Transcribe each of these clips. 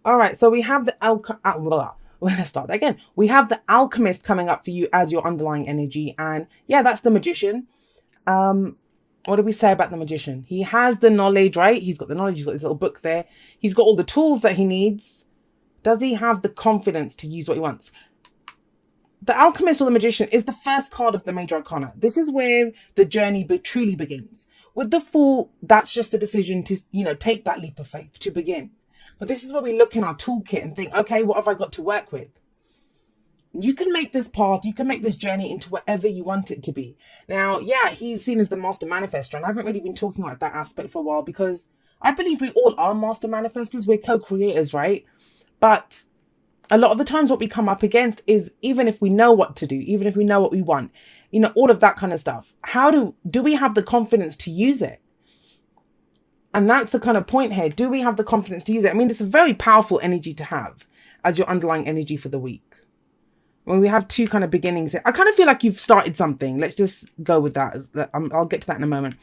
All right, so we have the let's start again. We have the alchemist coming up for you as your underlying energy, and yeah, that's the magician. Um, what do we say about the magician? He has the knowledge, right? He's got the knowledge. He's got his little book there. He's got all the tools that he needs. Does he have the confidence to use what he wants? The alchemist or the magician is the first card of the major arcana. This is where the journey truly begins. With the fool, that's just the decision to, take that leap of faith to begin. But this is where we look in our toolkit and think, okay, what have I got to work with? You can make this path, you can make this journey into whatever you want it to be. Now, yeah, he's seen as the master manifestor, and I haven't really been talking about that aspect for a while because I believe we all are master manifestors. We're co-creators, right? But a lot of the times what we come up against is, even if we know what to do, even if we know what we want, all of that kind of stuff, how do we have the confidence to use it? And that's the kind of point here. Do we have the confidence to use it? I mean, it's a very powerful energy to have as your underlying energy for the week. When we have two kind of beginnings, I kind of feel like you've started something. Let's just go with that. I'll get to that in a moment.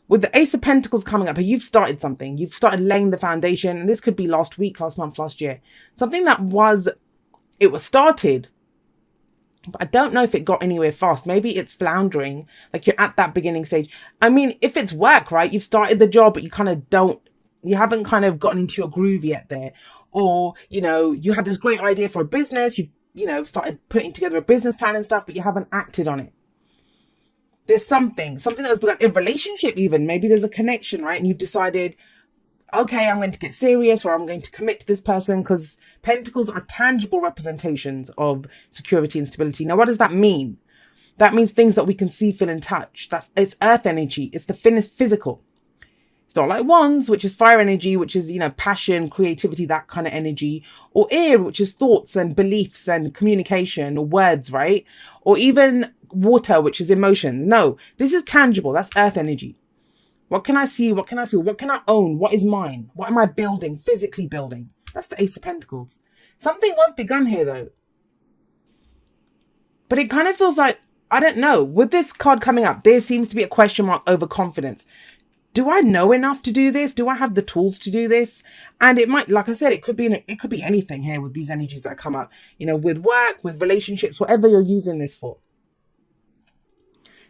With the Ace of Pentacles coming up, you've started something. You've started laying the foundation. And this could be last week, last month, last year. Something that was started, but I don't know if it got anywhere fast. Maybe it's floundering, like you're at that beginning stage. I mean, if it's work, right? You've started the job, but you haven't kind of gotten into your groove yet there. Or, you had this great idea for a business. You've started putting together a business plan and stuff, but you haven't acted on it. There's something that was begun in relationship even. Maybe there's a connection, right? And you've decided, okay, I'm going to get serious, or I'm going to commit to this person, because Pentacles are tangible representations of security and stability. Now, what does that mean? That means things that we can see, feel, and touch. It's earth energy. It's the physical. It's not like Wands, which is fire energy, which is, passion, creativity, that kind of energy. Or air, which is thoughts and beliefs and communication, or words, right? Or even water, which is emotions. No, this is tangible. That's earth energy. What can I see? What can I feel? What can I own? What is mine? What am I building, physically building? That's the Ace of Pentacles. Something was begun here, though. But it kind of feels like, I don't know. With this card coming up, there seems to be a question mark over confidence. Do I know enough to do this? Do I have the tools to do this? And it might, like I said, it could be anything here with these energies that come up, with work, with relationships, whatever you're using this for.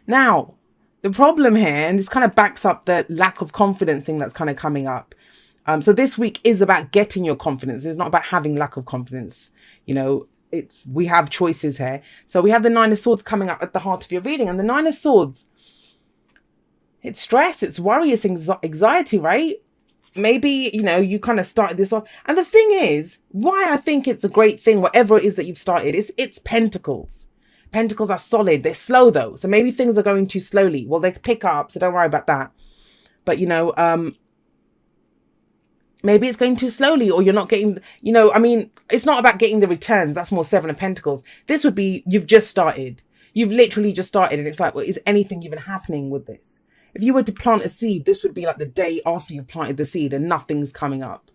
Now, the problem here, and this kind of backs up the lack of confidence thing that's kind of coming up. So this week is about getting your confidence. It's not about having lack of confidence. We have choices here. So we have the Nine of Swords coming up at the heart of your reading. And the Nine of Swords, it's stress, it's worry, it's anxiety, right? Maybe, you kind of started this off. And the thing is, why I think it's a great thing, whatever it is that you've started, it's Pentacles. Pentacles are solid. They're slow, though. So maybe things are going too slowly. Well, they pick up, so don't worry about that. But, maybe it's going too slowly, or you're not getting, it's not about getting the returns. That's more Seven of Pentacles. This would be, you've just started. You've literally just started. And it's like, well, is anything even happening with this? If you were to plant a seed, this would be like the day after you've planted the seed and nothing's coming up.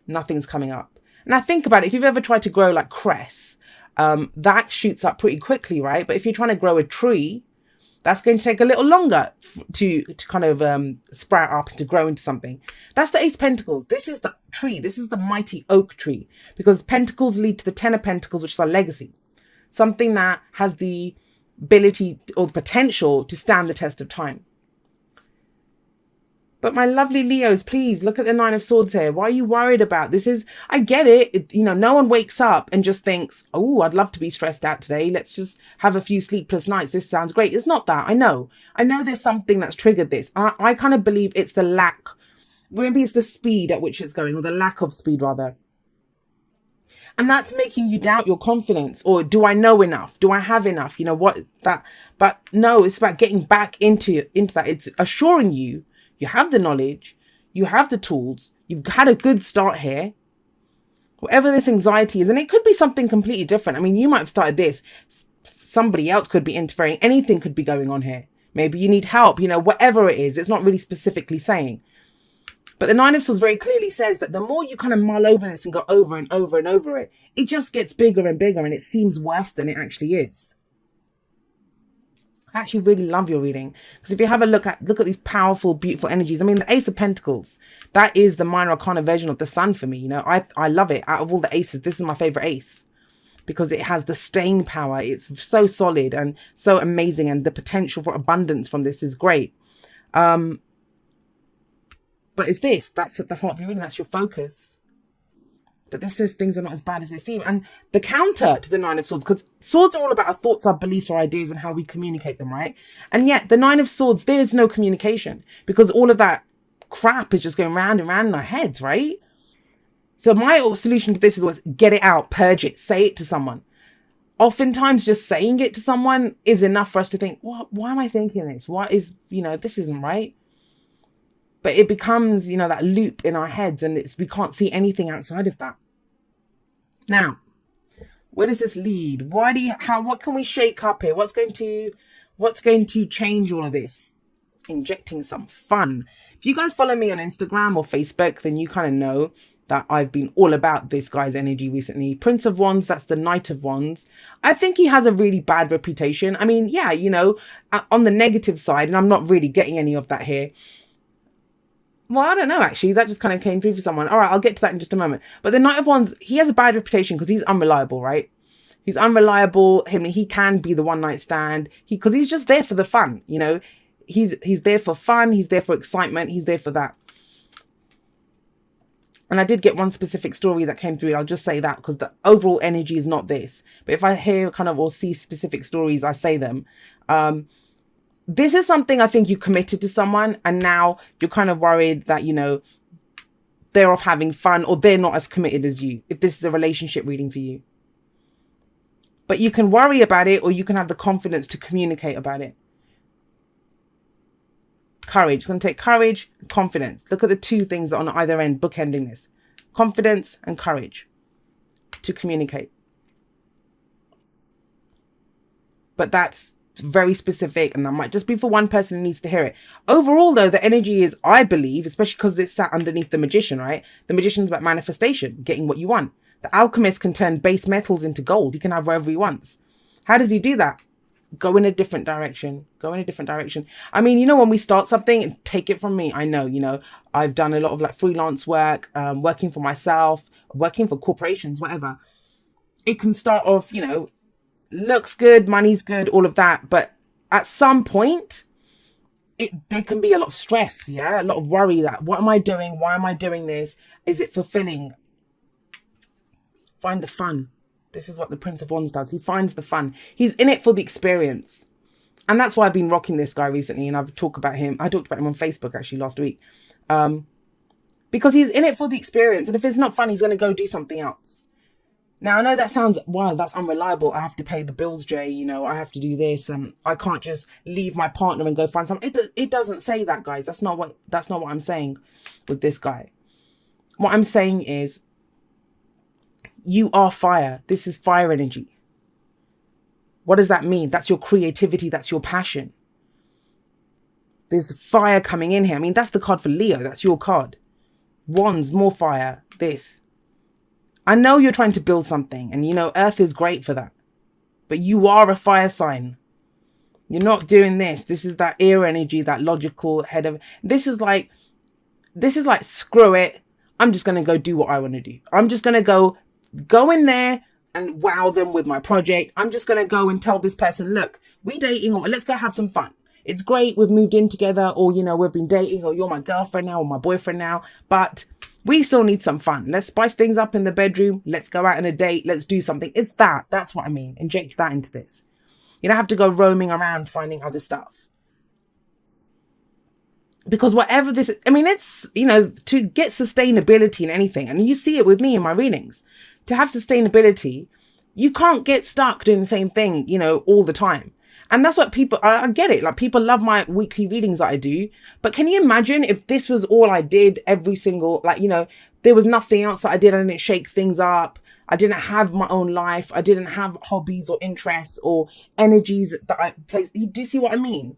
Nothing's coming up. Now think about it. If you've ever tried to grow like cress, that shoots up pretty quickly, right? But if you're trying to grow a tree, that's going to take a little longer to kind of sprout up and to grow into something. That's the Ace of Pentacles. This is the tree. This is the mighty oak tree, because Pentacles lead to the Ten of Pentacles, which is our legacy. Something that has the ability or the potential to stand the test of time. But my lovely Leos, please look at the Nine of Swords here. Why are you worried about this? I get it. No one wakes up and just thinks, oh, I'd love to be stressed out today. Let's just have a few sleepless nights. This sounds great. It's not that. I know there's something that's triggered this. I kind of believe it's the lack. Maybe it's the speed at which it's going, or the lack of speed rather. And that's making you doubt your confidence. Or do I know enough? Do I have enough? But no, it's about getting back into that. It's assuring you have the knowledge, you have the tools, you've had a good start here. Whatever this anxiety is, and it could be something completely different. I mean, you might have started this. Somebody else could be interfering. Anything could be going on here. Maybe you need help, whatever it is. It's not really specifically saying. But the Nine of Swords very clearly says that the more you kind of mull over this and go over and over and over it, it just gets bigger and bigger, and it seems worse than it actually is. I actually really love your reading, because if you have a look at these powerful, beautiful energies. I mean, the Ace of Pentacles, that is the minor arcana version of the Sun for me. You know, I love it. Out of all the aces, this is my favorite ace, because it has the staying power. It's so solid and so amazing, and the potential for abundance from this is great. But it's this, that's at the heart of your reading, that's your focus. But this says things are not as bad as they seem. And the counter to the Nine of Swords, because swords are all about our thoughts, our beliefs, our ideas, and how we communicate them, right? And yet the Nine of Swords, there is no communication, because all of that crap is just going round and round in our heads, right? So my solution to this is always get it out, purge it, say it to someone. Oftentimes just saying it to someone is enough for us to think, what? Why am I thinking this? What is, this isn't right. But it becomes, that loop in our heads, and we can't see anything outside of that. Now, where does this lead? What can we shake up here? What's going to change all of this? Injecting some fun. If you guys follow me on Instagram or Facebook, then you kind of know that I've been all about this guy's energy recently. Prince of Wands, that's the Knight of Wands. I think he has a really bad reputation. I mean, yeah, on the negative side, and I'm not really getting any of that here. Well, I don't know, actually. That just kind of came through for someone. All right, I'll get to that in just a moment. But the Knight of Wands, he has a bad reputation because he's unreliable, right? He's unreliable. He can be the one night stand. Because he's just there for the fun, He's there for fun. He's there for excitement. He's there for that. And I did get one specific story that came through. I'll just say that because the overall energy is not this. But if I hear or see specific stories, I say them. This is something I think you committed to someone, and now you're kind of worried that, they're off having fun, or they're not as committed as you, if this is a relationship reading for you. But you can worry about it, or you can have the confidence to communicate about it. Courage. It's going to take courage and confidence. Look at the two things that are on either end bookending this. Confidence and courage to communicate. But that's very specific, and that might just be for one person who needs to hear it. Overall, though, the energy is, I believe, especially because it's sat underneath the Magician, right? The Magician's about manifestation, getting what you want. The Alchemist can turn base metals into gold. He can have wherever he wants. How does he do that? Go in a different direction. Go in a different direction. I mean, when we start something, take it from me. I know, I've done a lot of freelance work, working for myself, working for corporations, whatever. It can start off, looks good, money's good, all of that. But at some point, there can be a lot of stress, a lot of worry that, what am I doing? Why am I doing this? Is it fulfilling? Find the fun. This is what the Prince of Wands does. He finds the fun. He's in it for the experience. And that's why I've been rocking this guy recently. And I've talked about him. I talked about him on Facebook actually last week. Because he's in it for the experience. And if it's not fun, he's going to go do something else. Now, I know that sounds, wow, that's unreliable. I have to pay the bills, Jay. I have to do this. And I can't just leave my partner and go find something. It doesn't say that, guys. That's not what I'm saying with this guy. What I'm saying is, you are fire. This is fire energy. What does that mean? That's your creativity. That's your passion. There's fire coming in here. I mean, that's the card for Leo. That's your card. Wands, more fire. This. I know you're trying to build something, and Earth is great for that. But you are a fire sign. You're not doing this. This is that air energy, that logical head of... This is like, screw it. I'm just going to go do what I want to do. I'm just going to go in there and wow them with my project. I'm just going to go and tell this person, look, we dating, or let's go have some fun. It's great. We've moved in together, or, we've been dating, or you're my girlfriend now or my boyfriend now, but we still need some fun. Let's spice things up in the bedroom. Let's go out on a date. Let's do something. It's that. That's what I mean. Inject that into this. You don't have to go roaming around finding other stuff. Because whatever this, it's, to get sustainability in anything, and you see it with me in my readings, to have sustainability, you can't get stuck doing the same thing, all the time. And that's what people, I get it. People love my weekly readings that I do. But can you imagine if this was all I did every single, there was nothing else that I did. I didn't shake things up. I didn't have my own life. I didn't have hobbies or interests or energies that I place. Do you see what I mean?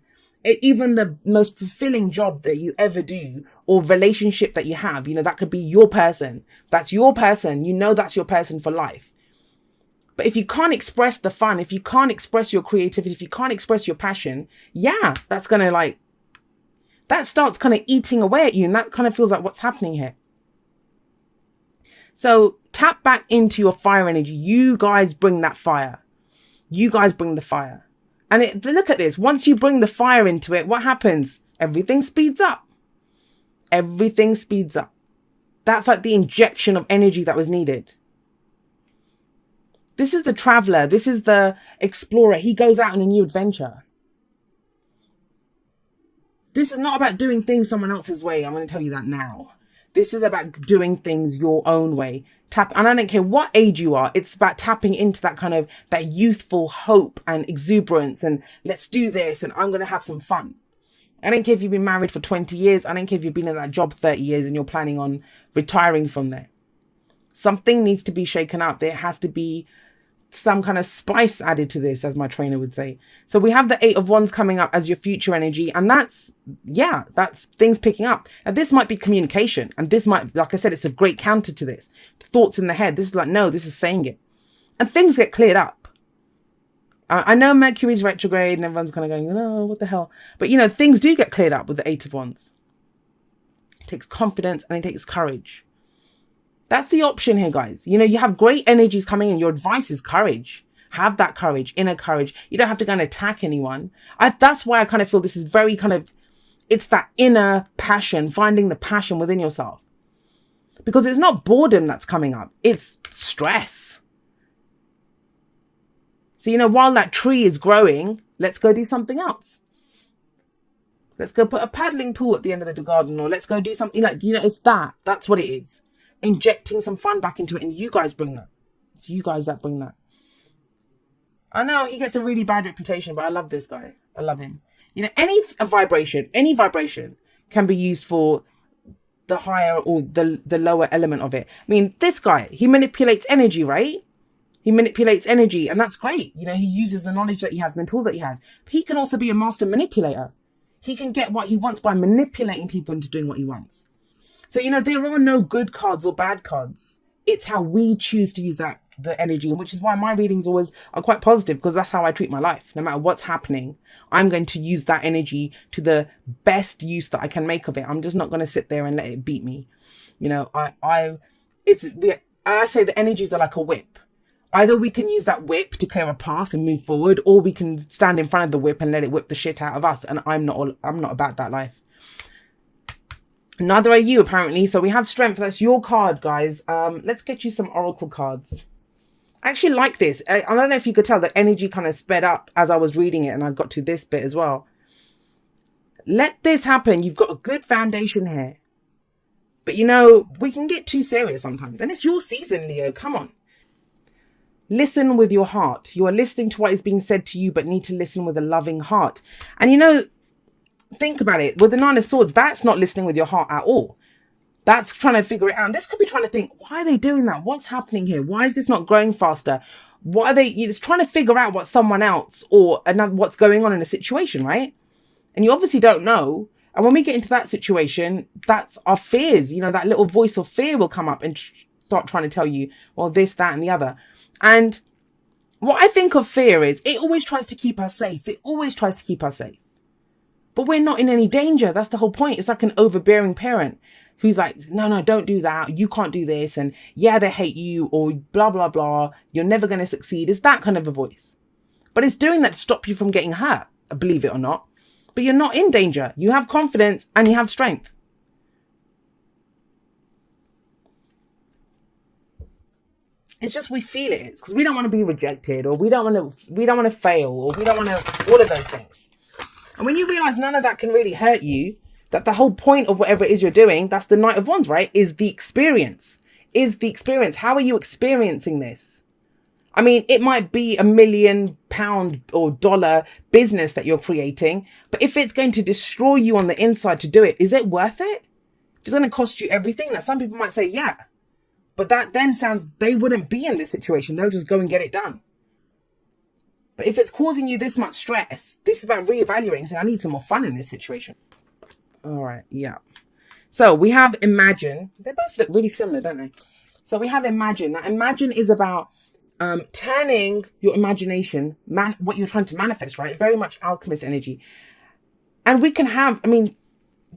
Even the most fulfilling job that you ever do, or relationship that you have, that could be your person. That's your person. That's your person for life. But if you can't express the fun, if you can't express your creativity, if you can't express your passion, yeah, that's going to like, that starts kind of eating away at you. And that kind of feels like what's happening here. So tap back into your fire energy. You guys bring that fire. You guys bring the fire. And look at this. Once you bring the fire into it, what happens? Everything speeds up. Everything speeds up. That's like the injection of energy that was needed. This is the traveler. This is the explorer. He goes out on a new adventure. This is not about doing things someone else's way. I'm going to tell you that now. This is about doing things your own way. And I don't care what age you are. It's about tapping into that kind of, that youthful hope and exuberance and let's do this and I'm going to have some fun. I don't care if you've been married for 20 years. I don't care if you've been in that job 30 years and you're planning on retiring from there. Something needs to be shaken up. There has to be some kind of spice added to this, as my trainer would say. So we have the 8 of Wands coming up as your future energy. And that's things picking up. And this might be communication. And this might, like I said, it's a great counter to this. Thoughts in the head. This is like, no, this is saying it. And things get cleared up. I know Mercury's retrograde and everyone's kind of going, no, what the hell? But, you know, things do get cleared up with the 8 of Wands. It takes confidence and it takes courage. That's the option here, guys. You know, you have great energies coming in. Your advice is courage. Have that courage, inner courage. You don't have to go and attack anyone. That's why I kind of feel this is very kind of, it's that inner passion, finding the passion within yourself. Because it's not boredom that's coming up. It's stress. So, you know, while that tree is growing, let's go do something else. Let's go put a paddling pool at the end of the garden, or let's go do something like, you know, it's that. That's what it is. Injecting some fun back into it, and you guys bring that. It's you guys that bring that. I know he gets a really bad reputation, but I love this guy. I love him. You know, any vibration can be used for the higher or the lower element of it. I mean, this guy, he manipulates energy, right? He manipulates energy, and that's great. You know, he uses the knowledge that he has and the tools that he has. But he can also be a master manipulator. He can get what he wants by manipulating people into doing what he wants. So, you know, there are no good cards or bad cards. It's how we choose to use the energy, which is why my readings always are quite positive, because that's how I treat my life. No matter what's happening, I'm going to use that energy to the best use that I can make of it. I'm just not going to sit there and let it beat me. You know, I say the energies are like a whip. Either we can use that whip to clear a path and move forward, or we can stand in front of the whip and let it whip the shit out of us. And I'm not about that life. Neither are you, apparently. So we have strength. That's your card, guys. Let's get you some oracle cards. I actually like this. I don't know if you could tell that energy kind of sped up as I was reading it, and I got to this bit as well. Let this happen. You've got a good foundation here. But, you know, we can get too serious sometimes. And it's your season, Leo. Come on. Listen with your heart. You are listening to what is being said to you, but need to listen with a loving heart. And, you know, think about it. With the Nine of Swords, that's not listening with your heart at all. That's trying to figure it out. And this could be trying to think, why are they doing that? What's happening here? Why is this not growing faster? What are they? It's trying to figure out what someone else or another, what's going on in a situation, right? And you obviously don't know. And when we get into that situation, that's our fears. You know, that little voice of fear will come up and start trying to tell you, well, this, that, and the other. And what I think of fear is it always tries to keep us safe. It always tries to keep us safe. But we're not in any danger. That's the whole point. It's like an overbearing parent who's like, no, don't do that. You can't do this. And yeah, they hate you, or blah, blah, blah. You're never going to succeed. It's that kind of a voice. But it's doing that to stop you from getting hurt, believe it or not. But you're not in danger. You have confidence and you have strength. It's just we feel it. It's because we don't want to be rejected, or we don't want to fail, or we don't want to, all of those things. And when you realize none of that can really hurt you, that the whole point of whatever it is you're doing, that's the Knight of Wands, right? Is the experience. How are you experiencing this? I mean, it might be £1 million or dollar business that you're creating, but if it's going to destroy you on the inside to do it, is it worth it? If it's going to cost you everything, that some people might say, yeah. But that then sounds, they wouldn't be in this situation. They'll just go and get it done. But if it's causing you this much stress, this is about reevaluating. So I need some more fun in this situation. All right. Yeah. So we have Imagine. They both look really similar, don't they? So we have Imagine. Now, Imagine is about turning your imagination, what you're trying to manifest, right? Very much alchemist energy. And we can have, I mean,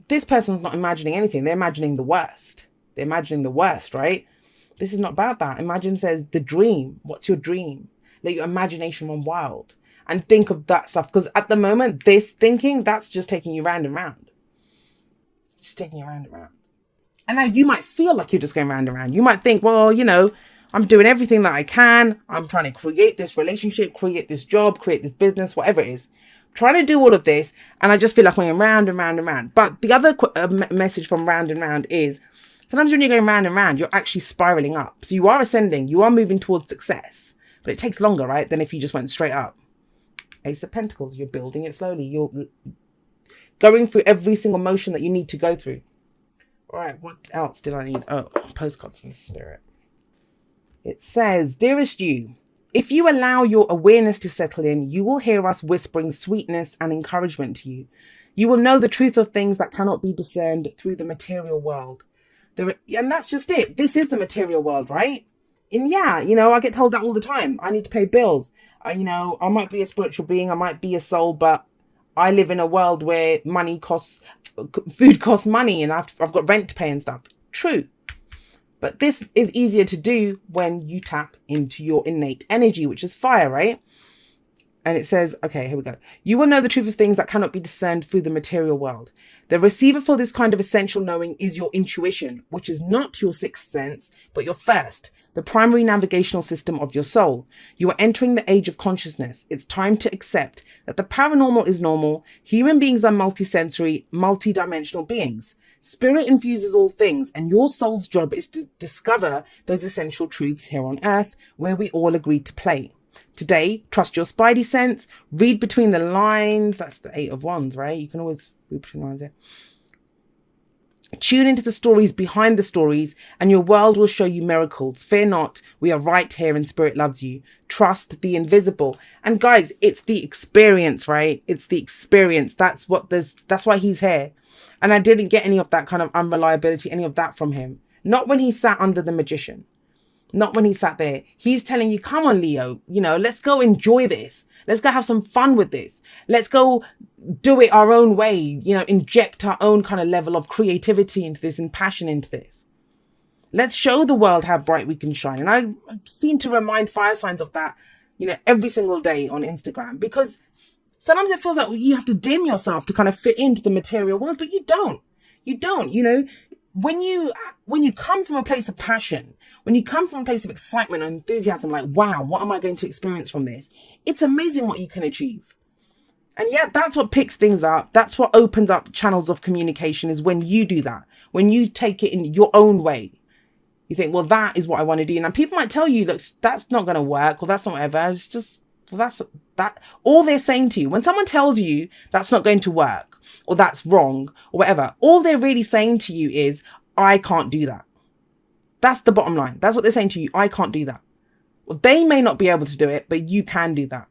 this person's not imagining anything. They're imagining the worst. They're imagining the worst, right? This is not about that. Imagine says the dream. What's your dream? Let your imagination run wild and think of that stuff. Because at the moment, this thinking, that's just taking you round and round. Just taking you round and round. And now you might feel like you're just going round and round. You might think, well, you know, I'm doing everything that I can. I'm trying to create this relationship, create this job, create this business, whatever it is. Trying to do all of this. And I just feel like I'm going round and round and round. But the other message from round and round is sometimes when you're going round and round, you're actually spiraling up. So you are ascending. You are moving towards success. But it takes longer, right, than if you just went straight up. Ace of Pentacles. You're building it slowly. You're going through every single motion that you need to go through. All right, what else did I need? Oh, postcards from the Spirit. It says, dearest you, if you allow your awareness to settle in, you will hear us whispering sweetness and encouragement to you. You will know the truth of things that cannot be discerned through the material world. And that's just it. This is the material world, right? And yeah, you know, I get told that all the time. I need to pay bills. You know, I might be a spiritual being. I might be a soul, but I live in a world where food costs money and I've got rent to pay and stuff. True. But this is easier to do when you tap into your innate energy, which is fire, right? And it says, okay, here we go. You will know the truth of things that cannot be discerned through the material world. The receiver for this kind of essential knowing is your intuition, which is not your sixth sense, but your first, the primary navigational system of your soul. You are entering the age of consciousness. It's time to accept that the paranormal is normal. Human beings are multisensory, multidimensional beings. Spirit infuses all things, and your soul's job is to discover those essential truths here on earth, where we all agree to play. Today, trust your spidey sense, read between the lines. That's the 8 of Wands, right? You can always read between the lines there. Tune into the stories behind the stories, and your world will show you miracles. Fear not, we are right here and Spirit loves you. Trust the invisible. And guys, it's the experience, right? It's the experience. That's why he's here. And I didn't get any of that kind of unreliability, any of that from him. Not when he sat under the magician. Not when he sat there. He's telling you, come on, Leo, you know, let's go enjoy this. Let's go have some fun with this. Let's go do it our own way, you know, inject our own kind of level of creativity into this and passion into this. Let's show the world how bright we can shine. And I seem to remind fire signs of that, you know, every single day on Instagram, because sometimes it feels like you have to dim yourself to kind of fit into the material world, but you don't, you know, when you come from a place of passion, when you come from a place of excitement and enthusiasm, like, wow, what am I going to experience from this? It's amazing what you can achieve. And yeah, that's what picks things up. That's what opens up channels of communication, is when you do that, when you take it in your own way. You think, well, that is what I want to do. And people might tell you, look, that's not going to work, or that's not whatever. It's just, well, that's that. All they're saying to you, when someone tells you that's not going to work, or that's wrong, or whatever, all they're really saying to you is, I can't do that. That's the bottom line. That's what they're saying to you. I can't do that. Well, they may not be able to do it, but you can do that.